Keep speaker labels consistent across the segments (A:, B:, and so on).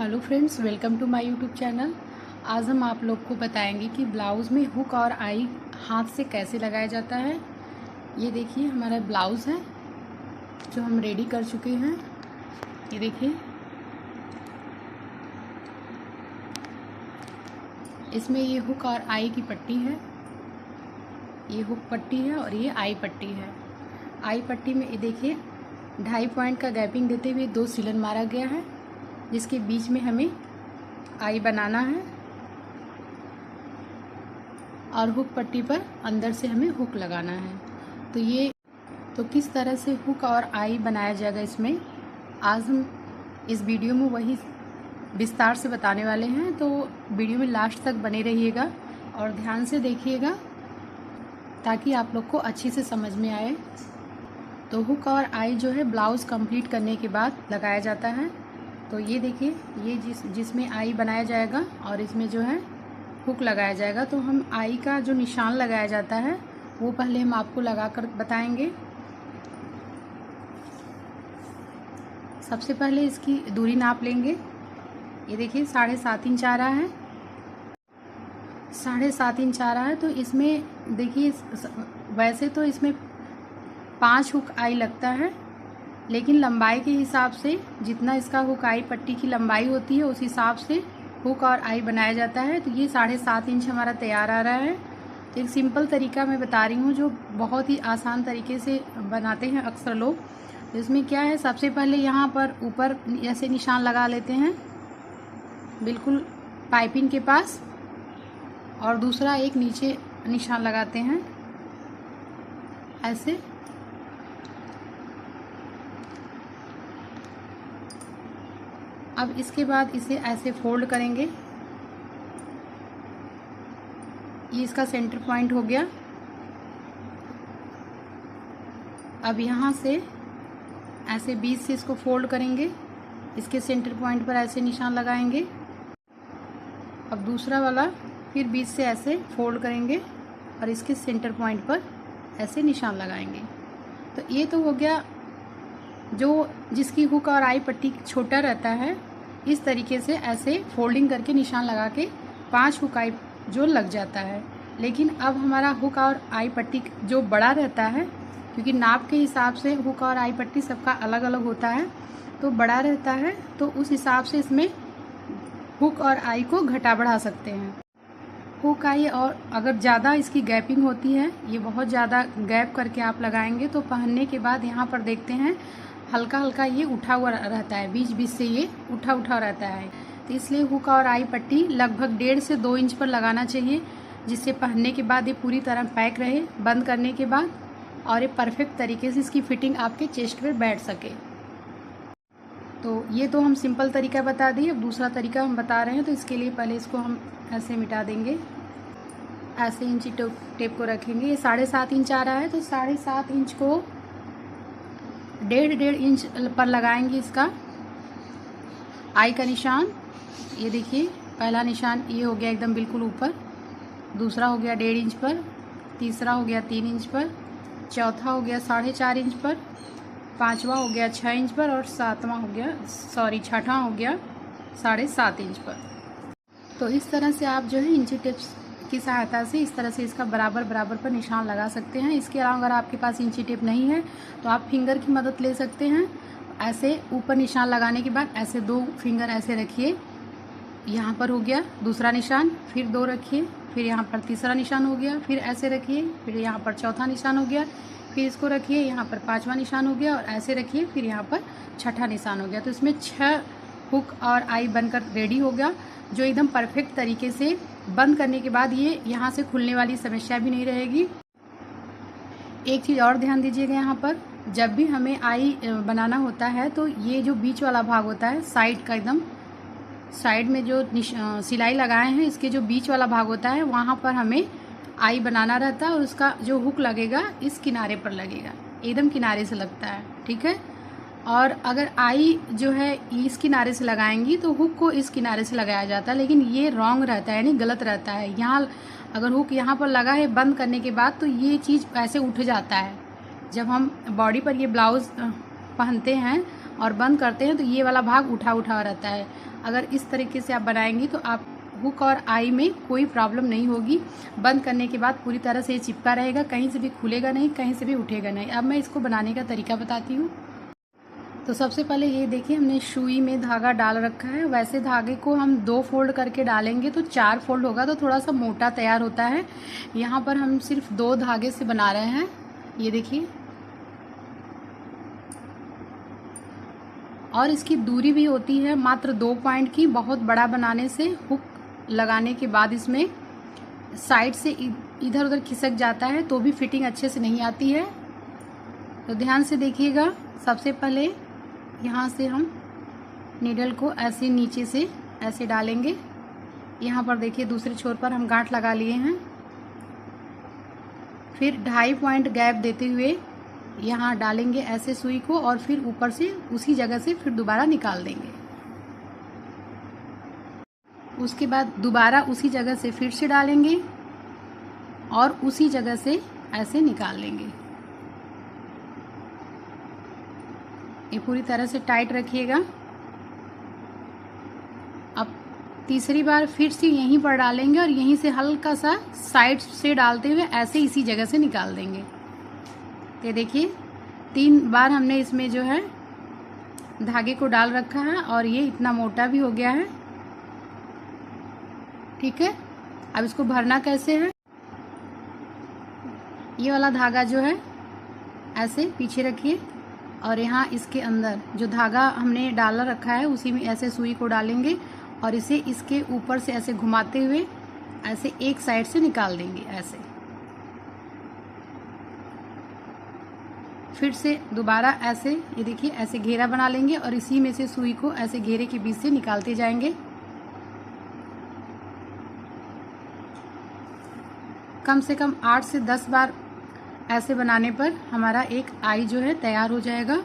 A: Hello friends, welcome to my YouTube channel. आज हम आप लोग को बताएंगे कि ब्लाउज़ में हुक और आई हाथ से कैसे लगाया जाता है। ये देखिए हमारा ब्लाउज़ है जो हम रेडी कर चुके हैं। ये देखिए, इसमें ये हुक और आई की पट्टी है। ये हुक पट्टी है और ये आई पट्टी है। आई पट्टी में ये देखिए 2.5 पॉइंट का गैपिंग देते हुए 2 सिलन मारा गया है, जिसके बीच में हमें आई बनाना है और हुक पट्टी पर अंदर से हमें हुक लगाना है। तो किस तरह से हुक और आई बनाया जाएगा इसमें आज हम इस वीडियो में वही विस्तार से बताने वाले हैं। तो वीडियो में लास्ट तक बने रहिएगा और ध्यान से देखिएगा ताकि आप लोग को अच्छी से समझ में आए। तो हुक और आई जो है ब्लाउज़ कंप्लीट करने के बाद लगाया जाता है। तो ये देखिए, ये जिसमें आई बनाया जाएगा और इसमें जो है हुक लगाया जाएगा। तो हम आई का जो निशान लगाया जाता है वो पहले हम आपको लगा कर बताएंगे। सबसे पहले इसकी दूरी नाप लेंगे। ये देखिए 7.5 इंच आ रहा है। 7.5 इंच आ रहा है। तो इसमें देखिए, वैसे तो इसमें 5 हुक आई लगता है, लेकिन लंबाई के हिसाब से जितना इसका हुक आई पट्टी की लंबाई होती है उस हिसाब से हुक और आई बनाया जाता है। तो ये 7.5 इंच हमारा तैयार आ रहा है। तो एक सिंपल तरीका मैं बता रही हूँ जो बहुत ही आसान तरीके से बनाते हैं अक्सर लोग। तो इसमें क्या है, सबसे पहले यहाँ पर ऊपर ऐसे निशान लगा लेते हैं बिल्कुल पाइपिंग के पास, और दूसरा एक नीचे निशान लगाते हैं ऐसे। अब इसके बाद इसे ऐसे फोल्ड करेंगे। ये इसका सेंटर पॉइंट हो गया। अब यहाँ से ऐसे बीच से इसको फोल्ड करेंगे, इसके सेंटर पॉइंट पर ऐसे निशान लगाएंगे। अब दूसरा वाला फिर बीच से ऐसे फोल्ड करेंगे और इसके सेंटर पॉइंट पर ऐसे निशान लगाएंगे। तो ये तो हो गया जो जिसकी हुक और आई पट्टी छोटा रहता है। इस तरीके से ऐसे फोल्डिंग करके निशान लगा के 5 हुक आई जो लग जाता है। लेकिन अब हमारा हुक और आई पट्टी जो बड़ा रहता है, क्योंकि नाप के हिसाब से हुक और आई पट्टी सबका अलग अलग होता है, तो बड़ा रहता है, तो उस हिसाब से इसमें हुक और आई को घटा बढ़ा सकते हैं। हुक आई और अगर ज़्यादा इसकी गैपिंग होती है, ये बहुत ज़्यादा गैप करके आप लगाएंगे तो पहनने के बाद यहाँ पर देखते हैं हल्का हल्का ये उठा हुआ रहता है, बीच बीच से ये उठा उठा रहता है। तो इसलिए हुक और आई पट्टी लगभग 1.5 से 2 इंच पर लगाना चाहिए, जिससे पहनने के बाद ये पूरी तरह पैक रहे बंद करने के बाद, और ये परफेक्ट तरीके से इसकी फिटिंग आपके चेस्ट पर बैठ सके। तो ये तो हम सिंपल तरीका बता दिए। अब दूसरा तरीका हम बता रहे हैं। तो इसके लिए पहले इसको हम ऐसे मिटा देंगे, ऐसे इंची टेप को रखेंगे। ये 7.5 इंच आ रहा है, तो 7.5 इंच को 1.5 इंच पर लगाएंगे इसका आई का निशान। ये देखिए पहला निशान ये हो गया एकदम बिल्कुल ऊपर, दूसरा हो गया 1.5 इंच पर, तीसरा हो गया 3 इंच पर, चौथा हो गया 4.5 इंच पर, पांचवा हो गया 6 इंच पर, और छठा हो गया 7.5 इंच पर। तो इस तरह से आप जो है इंची टेप्स की सहायता से इस तरह से इसका बराबर बराबर पर निशान लगा सकते हैं। इसके अलावा अगर आपके पास इंची टेप नहीं है तो आप फिंगर की मदद ले सकते हैं। ऐसे ऊपर निशान लगाने के बाद ऐसे 2 फिंगर ऐसे रखिए, यहाँ पर हो गया दूसरा निशान, फिर 2 रखिए, फिर यहाँ पर तीसरा निशान हो गया, फिर ऐसे रखिए, फिर यहाँ पर चौथा निशान हो गया, फिर इसको रखिए, यहाँ पर 5वां निशान हो गया, और ऐसे रखिए, फिर यहाँ पर 6ठा निशान हो गया। तो इसमें 6 हुक और आई बनकर रेडी हो गया, जो एकदम परफेक्ट तरीके से बंद करने के बाद ये यहाँ से खुलने वाली समस्या भी नहीं रहेगी। एक चीज़ और ध्यान दीजिएगा, यहाँ पर जब भी हमें आई बनाना होता है तो ये जो बीच वाला भाग होता है साइड का, एकदम साइड में जो सिलाई लगाए हैं इसके जो बीच वाला भाग होता है वहाँ पर हमें आई बनाना रहता है, और उसका जो हुक लगेगा इस किनारे पर लगेगा, एकदम किनारे से लगता है, ठीक है। और अगर आई जो है इस किनारे से लगाएंगी तो हुक को इस किनारे से लगाया जाता है, लेकिन ये रॉन्ग रहता है, यानी गलत रहता है। यहाँ अगर हुक यहाँ पर लगा है बंद करने के बाद तो ये चीज़ ऐसे उठ जाता है। जब हम बॉडी पर ये ब्लाउज़ पहनते हैं और बंद करते हैं तो ये वाला भाग उठा उठा रहता है। अगर इस तरीके से आप बनाएंगी तो आप हुक और आई में कोई प्रॉब्लम नहीं होगी। बंद करने के बाद पूरी तरह से ये चिपका रहेगा, कहीं से भी खुलेगा नहीं, कहीं से भी उठेगा नहीं। अब मैं इसको बनाने का तरीका बताती हूँ। तो सबसे पहले ये देखिए, हमने सुई में धागा डाल रखा है। वैसे धागे को हम 2 फोल्ड करके डालेंगे तो 4 फोल्ड होगा, तो थोड़ा सा मोटा तैयार होता है। यहाँ पर हम सिर्फ 2 धागे से बना रहे हैं, ये देखिए। और इसकी दूरी भी होती है मात्र 2 पॉइंट की। बहुत बड़ा बनाने से हुक लगाने के बाद इसमें साइड से इधर उधर खिसक जाता है, तो भी फिटिंग अच्छे से नहीं आती है। तो ध्यान से देखिएगा। सबसे पहले यहाँ से हम नीडल को ऐसे नीचे से ऐसे डालेंगे। यहाँ पर देखिए दूसरे छोर पर हम गांठ लगा लिए हैं। फिर 2.5 पॉइंट गैप देते हुए यहाँ डालेंगे ऐसे सुई को, और फिर ऊपर से उसी जगह से फिर दोबारा निकाल देंगे। उसके बाद दोबारा उसी जगह से फिर से डालेंगे और उसी जगह से ऐसे निकाल लेंगे। ये पूरी तरह से टाइट रखिएगा। अब तीसरी बार फिर से यहीं पर डालेंगे और यहीं से हल्का सा साइड से डालते हुए ऐसे इसी जगह से निकाल देंगे। ये देखिए 3 बार हमने इसमें जो है धागे को डाल रखा है और ये इतना मोटा भी हो गया है। ठीक है, अब इसको भरना कैसे है। ये वाला धागा जो है ऐसे पीछे रखिए और यहाँ इसके अंदर जो धागा हमने डाला रखा है उसी में ऐसे सुई को डालेंगे और इसे इसके ऊपर से ऐसे घुमाते हुए ऐसे एक साइड से निकाल देंगे। ऐसे फिर से दोबारा ऐसे, ये देखिए ऐसे घेरा बना लेंगे और इसी में से सुई को ऐसे घेरे के बीच से निकालते जाएंगे। कम से कम 8 से 10 बार ऐसे बनाने पर हमारा एक आई जो है तैयार हो जाएगा।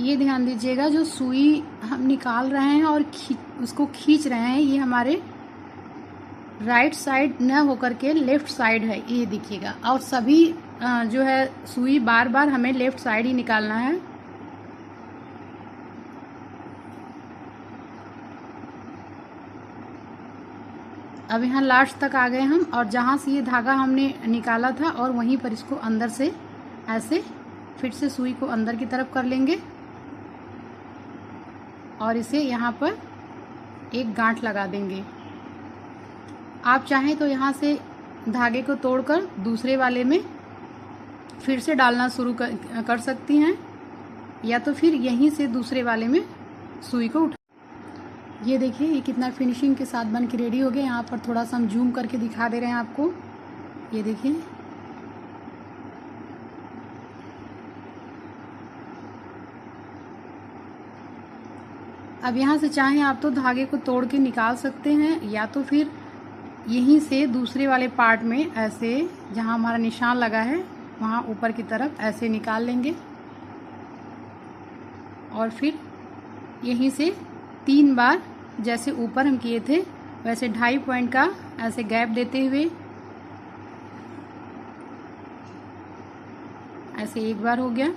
A: ये ध्यान दीजिएगा, जो सुई हम निकाल रहे हैं और उसको खींच रहे हैं, ये हमारे राइट साइड न होकर के लेफ्ट साइड है, ये देखिएगा। और सभी जो है सुई बार बार हमें लेफ्ट साइड ही निकालना है। अब यहाँ लास्ट तक आ गए हम, और जहाँ से ये धागा हमने निकाला था और वहीं पर इसको अंदर से ऐसे फिर से सुई को अंदर की तरफ कर लेंगे और इसे यहाँ पर एक गांठ लगा देंगे। आप चाहें तो यहाँ से धागे को तोड़कर दूसरे वाले में फिर से डालना शुरू कर सकती हैं, या तो फिर यहीं से दूसरे वाले में सुई को उठा। ये देखिए ये कितना फिनिशिंग के साथ बन के रेडी हो गया। यहाँ पर थोड़ा सा हम जूम करके दिखा दे रहे हैं आपको, ये देखिए। अब यहाँ से चाहें आप तो धागे को तोड़ के निकाल सकते हैं, या तो फिर यहीं से दूसरे वाले पार्ट में ऐसे जहाँ हमारा निशान लगा है वहाँ ऊपर की तरफ ऐसे निकाल लेंगे और फिर यहीं से 3 बार जैसे ऊपर हम किए थे वैसे 2.5 पॉइंट का ऐसे गैप देते हुए ऐसे एक बार हो गया।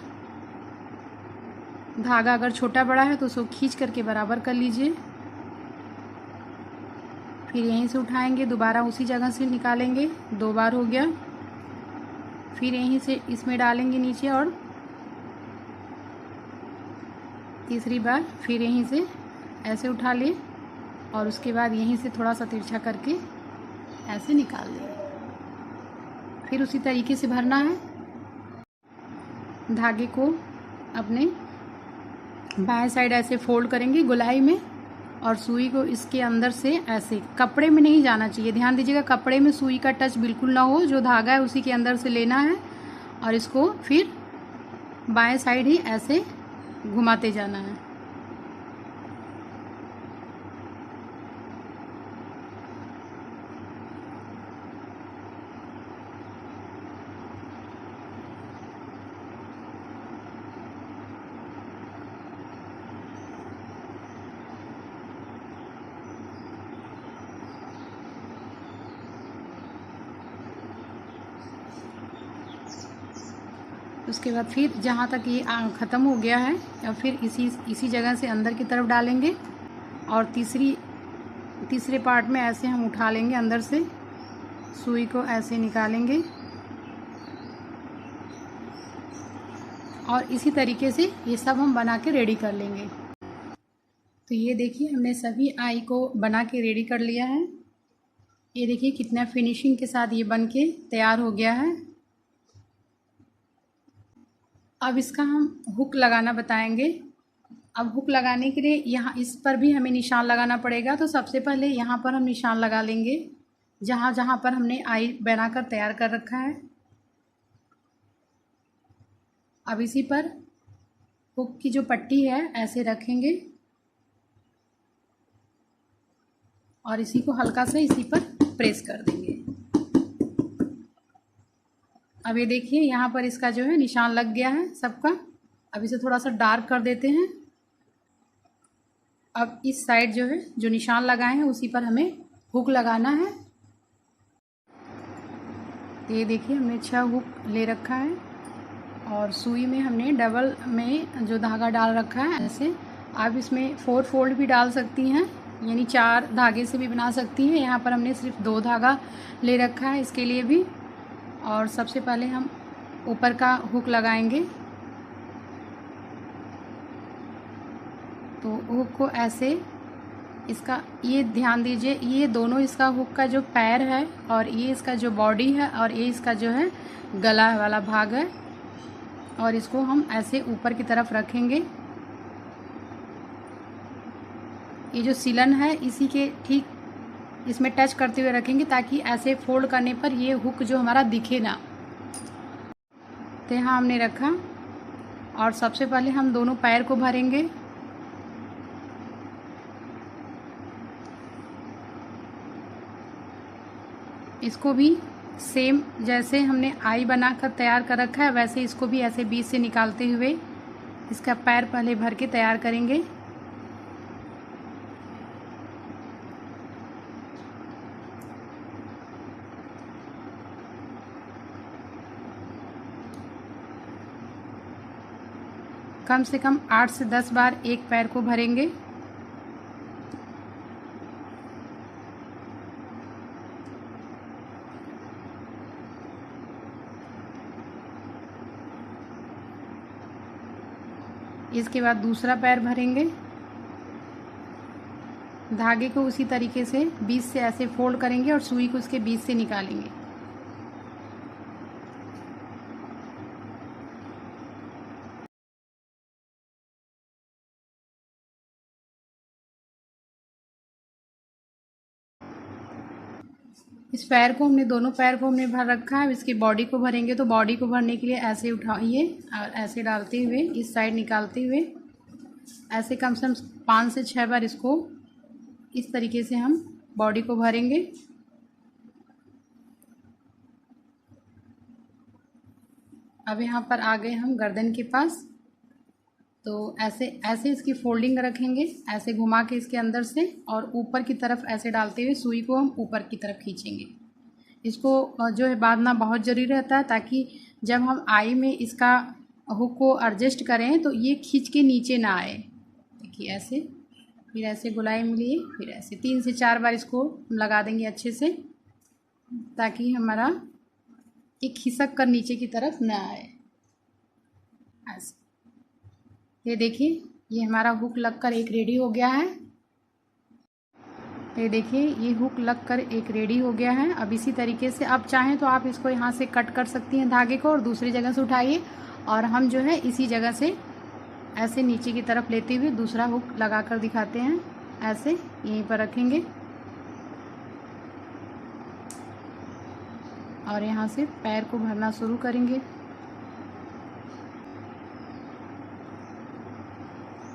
A: धागा अगर छोटा बड़ा है तो उसको खींच करके बराबर कर लीजिए। फिर यहीं से उठाएंगे, दोबारा उसी जगह से निकालेंगे, 2 बार हो गया। फिर यहीं से इसमें डालेंगे नीचे और तीसरी बार फिर यहीं से ऐसे उठा लिए और उसके बाद यहीं से थोड़ा सा तिरछा करके ऐसे निकाल लेंगे। फिर उसी तरीके से भरना है। धागे को अपने बाएं साइड ऐसे फोल्ड करेंगे गोलाई में और सुई को इसके अंदर से ऐसे, कपड़े में नहीं जाना चाहिए, ध्यान दीजिएगा, कपड़े में सुई का टच बिल्कुल ना हो। जो धागा है उसी के अंदर से लेना है और इसको फिर बाएं साइड ही ऐसे घुमाते जाना है। उसके बाद फिर जहाँ तक ये ख़त्म हो गया है और फिर इसी जगह से अंदर की तरफ डालेंगे और तीसरे पार्ट में ऐसे हम उठा लेंगे, अंदर से सुई को ऐसे निकालेंगे और इसी तरीके से ये सब हम बना के रेडी कर लेंगे। तो ये देखिए हमने सभी आई को बना के रेडी कर लिया है। ये देखिए कितना फिनिशिंग के साथ ये बन के तैयार हो गया है। अब इसका हम हुक लगाना बताएंगे। अब हुक लगाने के लिए यहाँ इस पर भी हमें निशान लगाना पड़ेगा। तो सबसे पहले यहाँ पर हम निशान लगा लेंगे जहाँ जहाँ पर हमने आई बनाकर तैयार कर रखा है। अब इसी पर हुक की जो पट्टी है ऐसे रखेंगे और इसी को हल्का सा इसी पर प्रेस कर देंगे। अब ये देखिए यहाँ पर इसका जो है निशान लग गया है सबका। अब इसे थोड़ा सा डार्क कर देते हैं। अब इस साइड जो है जो निशान लगाए हैं उसी पर हमें हुक लगाना है। ये देखिए हमने 6 हुक ले रखा है और सुई में हमने डबल में जो धागा डाल रखा है ऐसे। आप इसमें 4 फोल्ड भी डाल सकती हैं, यानी 4 धागे से भी बना सकती हैं। यहाँ पर हमने सिर्फ 2 धागा ले रखा है इसके लिए भी। और सबसे पहले हम ऊपर का हुक लगाएंगे। तो हुक को ऐसे इसका ये ध्यान दीजिए, ये दोनों इसका हुक का जो पैर है और ये इसका जो बॉडी है और ये इसका जो है गला वाला भाग है और इसको हम ऐसे ऊपर की तरफ रखेंगे। ये जो सिलन है इसी के ठीक इसमें टच करते हुए रखेंगे ताकि ऐसे फोल्ड करने पर ये हुक जो हमारा दिखे ना। तो यहाँ हमने रखा और सबसे पहले हम दोनों पैर को भरेंगे। इसको भी सेम जैसे हमने आई बनाकर तैयार कर रखा है वैसे इसको भी ऐसे बीच से निकालते हुए इसका पैर पहले भर के तैयार करेंगे। कम से कम 8 से 10 बार एक पैर को भरेंगे। इसके बाद दूसरा पैर भरेंगे। धागे को उसी तरीके से बीच से ऐसे फोल्ड करेंगे और सुई को उसके बीच से निकालेंगे। इस पैर को हमने दोनों पैर को हमने भर रखा है। इसकी बॉडी को भरेंगे। तो बॉडी को भरने के लिए ऐसे उठाइए और ऐसे डालते हुए इस साइड निकालते हुए ऐसे कम से कम 5 से 6 बार इसको इस तरीके से हम बॉडी को भरेंगे। अब यहाँ पर आ गए हम गर्दन के पास। तो ऐसे ऐसे इसकी फोल्डिंग रखेंगे, ऐसे घुमा के इसके अंदर से और ऊपर की तरफ ऐसे डालते हुए सुई को हम ऊपर की तरफ खींचेंगे। इसको जो है बांधना बहुत ज़रूरी रहता है ताकि जब हम आई में इसका हुक को एडजस्ट करें तो ये खींच के नीचे ना आए। देखिए ऐसे, फिर ऐसे गोलाई मिलिए, फिर ऐसे 3 से 4 बार इसको लगा देंगे अच्छे से ताकि हमारा ये खिसक कर नीचे की तरफ ना आए। ऐसे ये देखिए ये हमारा हुक लगकर एक रेडी हो गया है। ये देखिए ये हुक लगकर एक रेडी हो गया है। अब इसी तरीके से आप चाहें तो आप इसको यहाँ से कट कर सकती हैं धागे को और दूसरी जगह से उठाइए और हम जो है इसी जगह से ऐसे नीचे की तरफ लेते हुए दूसरा हुक लगा कर दिखाते हैं। ऐसे यहीं पर रखेंगे और यहाँ से पैर को भरना शुरू करेंगे।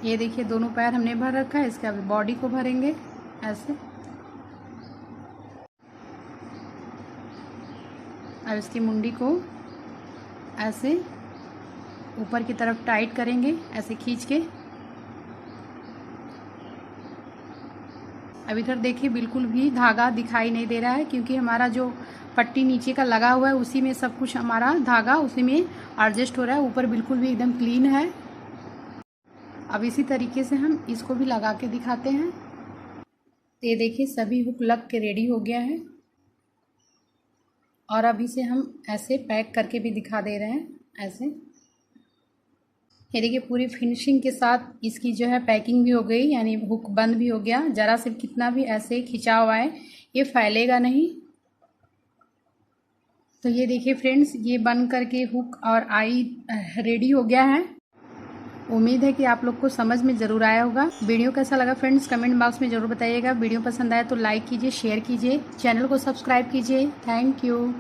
A: ये देखिए दोनों पैर हमने भर रखा है। इसके अब बॉडी को भरेंगे ऐसे। अब इसकी मुंडी को ऐसे ऊपर की तरफ टाइट करेंगे ऐसे खींच के। अब इधर देखिए बिल्कुल भी धागा दिखाई नहीं दे रहा है क्योंकि हमारा जो पट्टी नीचे का लगा हुआ है उसी में सब कुछ हमारा धागा उसी में एडजस्ट हो रहा है, ऊपर बिल्कुल भी एकदम क्लीन है। अब इसी तरीके से हम इसको भी लगा के दिखाते हैं। तो ये देखिए सभी हुक लग के रेडी हो गया है। और अब इसे हम ऐसे पैक करके भी दिखा दे रहे हैं ऐसे। ये देखिए पूरी फिनिशिंग के साथ इसकी जो है पैकिंग भी हो गई, यानी हुक बंद भी हो गया। ज़रा सिर्फ कितना भी ऐसे खिंचा हुआ है, ये फैलेगा नहीं। तो ये देखिए फ्रेंड्स, ये बन करके हुक और आई रेडी हो गया है। उम्मीद है कि आप लोग को समझ में ज़रूर आया होगा। वीडियो कैसा लगा फ्रेंड्स कमेंट बॉक्स में ज़रूर बताइएगा। वीडियो पसंद आया तो लाइक कीजिए, शेयर कीजिए, चैनल को सब्सक्राइब कीजिए। Thank you.